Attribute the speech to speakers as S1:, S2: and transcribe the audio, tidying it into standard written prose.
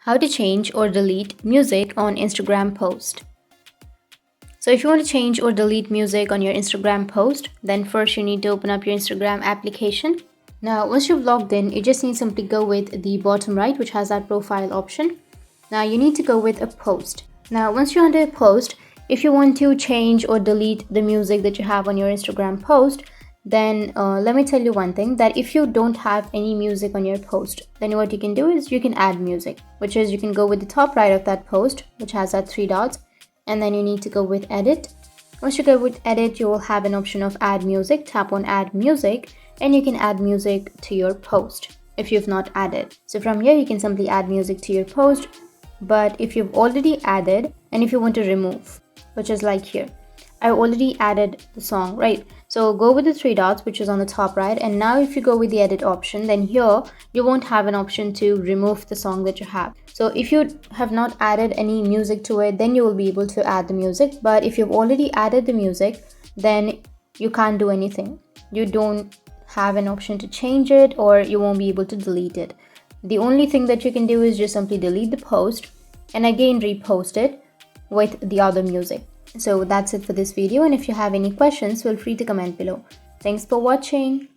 S1: How to change or delete music on Instagram post. So if you want to change or delete music on your Instagram post, then first you need to open up your Instagram application. Now once you've logged in, you just need to simply go with the bottom right, which has that profile option. Now you need to go with a post. Now once you're under a post, if you want to change or delete the music that you have on your Instagram post, then let me tell you one thing, that if you don't have any music on your post, then what you can do is you can add music, which is you can go with the top right of that post, which has that three dots, and then you need to go with edit. Once you go with edit, you will have an option of add music. Tap on add music and you can add music to your post if you've not added. So from here you can simply add music to your post, but if you've already added and if you want to remove, which is like here, I already added the song, right? So go with the three dots, which is on the top right, and now if you go with the edit option, then here you won't have an option to remove the song that you have. So if you have not added any music to it, then you will be able to add the music, but if you've already added the music, then you can't do anything. You don't have an option to change it, or you won't be able to delete it. The only thing that you can do is just simply delete the post and again repost it with the other music. So that's it for this video, and if you have any questions, feel free to comment below. Thanks for watching.